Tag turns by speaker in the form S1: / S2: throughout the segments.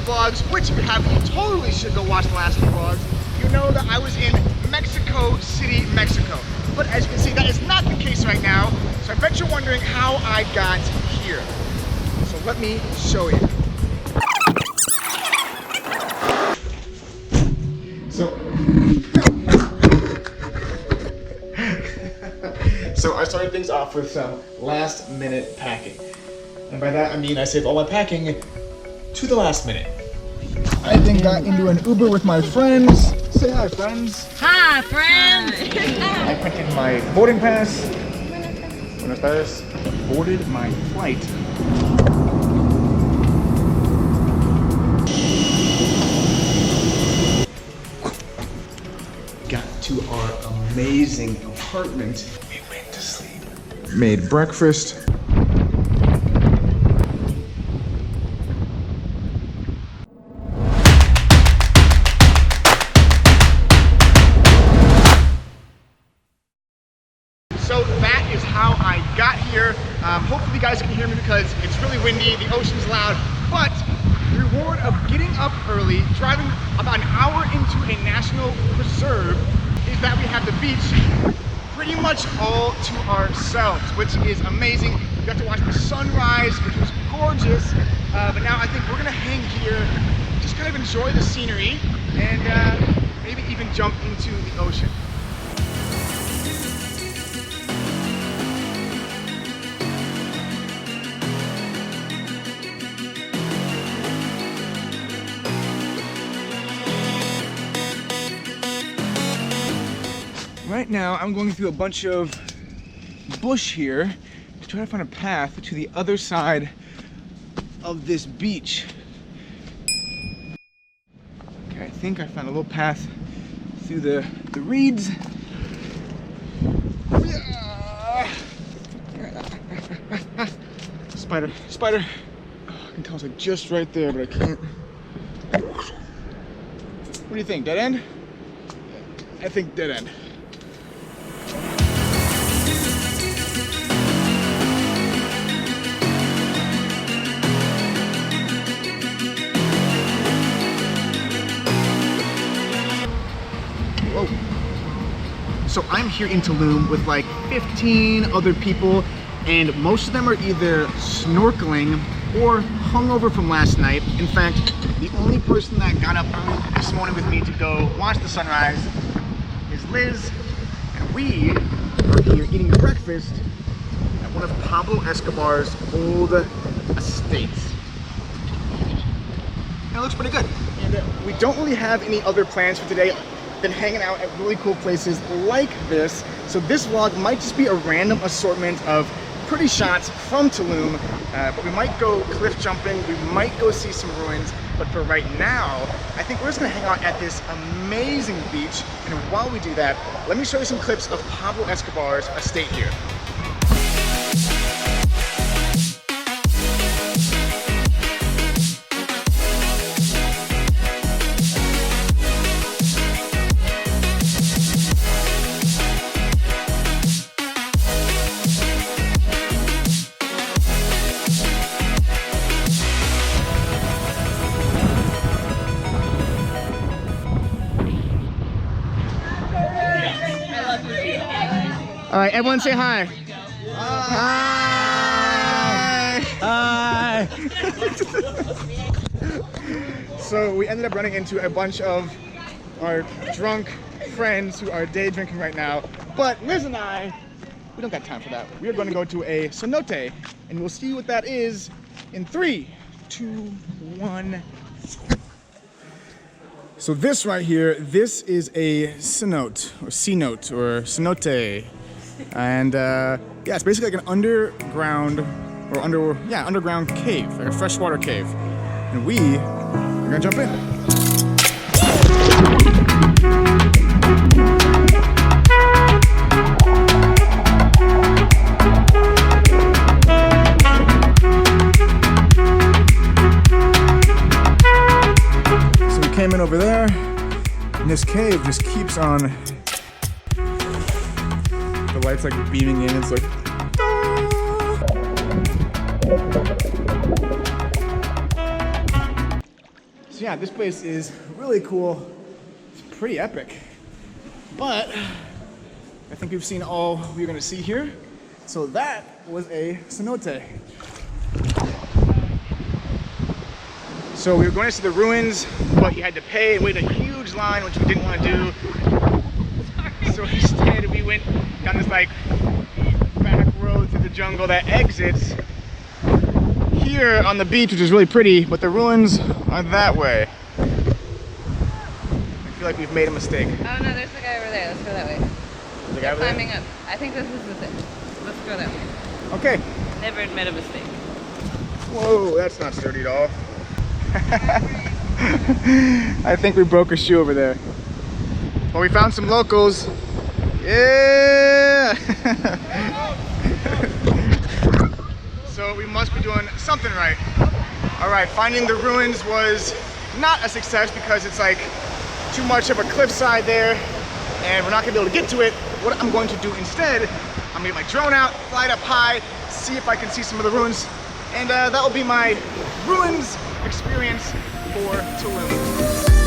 S1: vlogs, which if you haven't, you totally should go watch the last two vlogs, you know that I was in Mexico City, Mexico. But as you can see, that is not the case right now. So I bet you're wondering how I got here. So let me show you. So I started things off with some last minute packing. And by that I mean I saved all my packing to the last minute. I then got into an Uber with my friends. Say hi, friends.
S2: Hi, friends.
S1: I printed my boarding pass. Buenos tardes. Boarded my flight. Got to our amazing apartment. We went to sleep. Made breakfast. So that is how I got here. Hopefully you guys can hear me because it's really windy, the ocean's loud, but the reward of getting up early, driving about an hour into a national preserve, is that we have the beach pretty much all to ourselves, which is amazing. We got to watch the sunrise, which was gorgeous, but now I think we're gonna hang here, just kind of enjoy the scenery, and maybe even jump into the ocean. Right now, I'm going through a bunch of bush here to try to find a path to the other side of this beach. Okay, I think I found a little path through the reeds. Spider, spider. Oh, I can tell it's like just right there, but I can't. What do you think, dead end? I think dead end. So I'm here in Tulum with like 15 other people, and most of them are either snorkeling or hungover from last night. In fact, the only person that got up early this morning with me to go watch the sunrise is Liz, and we are here eating breakfast at one of Pablo Escobar's old estates. And it looks pretty good. And we don't really have any other plans for today than hanging out at really cool places like this. So this vlog might just be a random assortment of pretty shots from Tulum, but we might go cliff jumping, we might go see some ruins, but for right now, I think we're just gonna hang out at this amazing beach, and while we do that, let me show you some clips of Pablo Escobar's estate here. All right, everyone say hi. Hi. Hi. So we ended up running into a bunch of our drunk friends who are day drinking right now. But Liz and I, we don't got time for that. We are going to go to a cenote, and we'll see what that is in 3, 2, 1. So this right here, this is a cenote, or cenote, or cenote. And yeah, it's basically like an underground, or underground cave, like a freshwater cave. And we're gonna jump in. So we came in over there, and this cave just keeps on. The light's like beaming in, it's like So yeah, this place is really cool. It's pretty epic. But I think we've seen all we're gonna see here. So that was a cenote. So we were going to see the ruins, but you had to pay and wait a huge line, which we didn't want to do. Sorry. So instead we went down this like back road through the jungle that exits here on the beach, which is really pretty, but the ruins are that way. I feel like we've made a mistake.
S2: Oh no, there's the guy over there. Let's go that way.
S1: The guy over there?
S2: Climbing up. I think this is the thing. Let's go that way.
S1: Okay.
S2: Never admit a mistake.
S1: Whoa, that's not sturdy at all. I think we broke a shoe over there. Well, we found some locals. Yeah! So we must be doing something right. All right, finding the ruins was not a success because it's like too much of a cliffside there and we're not gonna be able to get to it. What I'm going to do instead, I'm gonna get my drone out, fly it up high, see if I can see some of the ruins, and that will be my ruins experience for Tulum.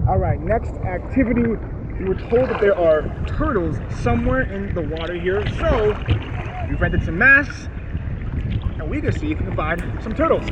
S1: Alright, next activity. We were told that there are turtles somewhere in the water here, so we rented some masks and we go see if we can find some turtles.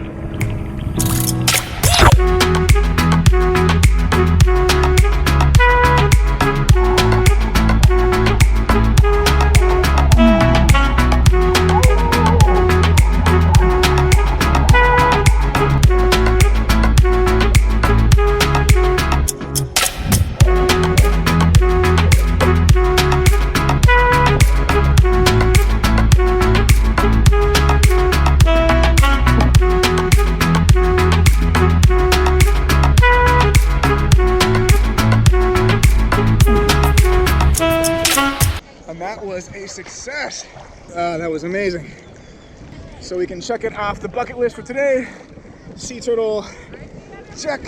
S1: That was a success. That was amazing. So we can check it off the bucket list for today. Sea turtle, check.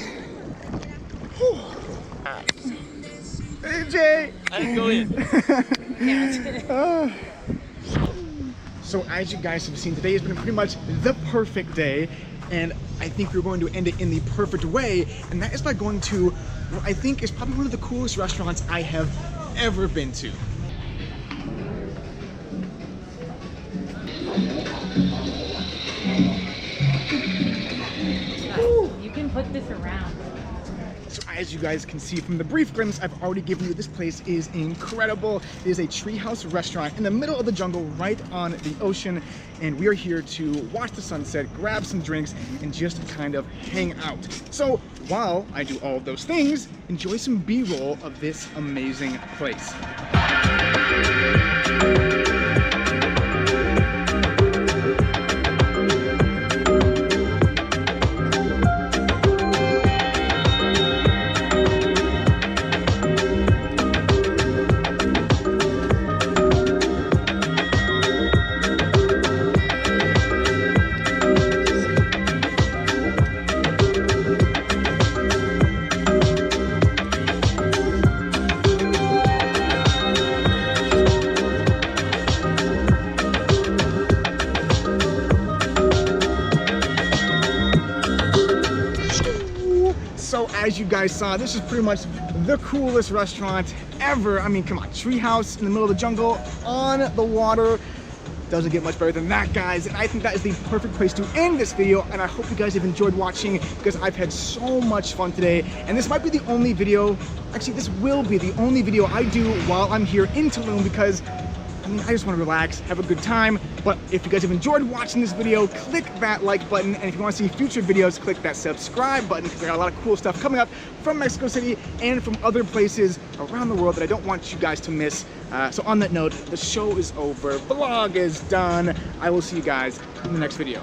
S1: Whew. Hey Jay!
S3: I didn't go in.
S1: So as you guys have seen, today has been pretty much the perfect day, and I think we're going to end it in the perfect way, and that is by going to what I think is probably one of the coolest restaurants I have ever been to.
S2: You can put this around.
S1: So as you guys can see from the brief glimpse I've already given you, this place is incredible. It is a treehouse restaurant in the middle of the jungle, right on the ocean, and we are here to watch the sunset, grab some drinks, and just kind of hang out. So while I do all of those things, enjoy some B-roll of this amazing place. So as you guys saw, this is pretty much the coolest restaurant ever. I mean, come on, treehouse in the middle of the jungle, on the water. Doesn't get much better than that, guys. And I think that is the perfect place to end this video. And I hope you guys have enjoyed watching, because I've had so much fun today. And this might be the only video, actually this will be the only video I do while I'm here in Tulum, because I mean, I just want to relax, have a good time. But if you guys have enjoyed watching this video, click that like button. And if you want to see future videos, click that subscribe button, because I got a lot of cool stuff coming up from Mexico City and from other places around the world that I don't want you guys to miss. So on that note, the show is over, vlog is done. I will see you guys in the next video.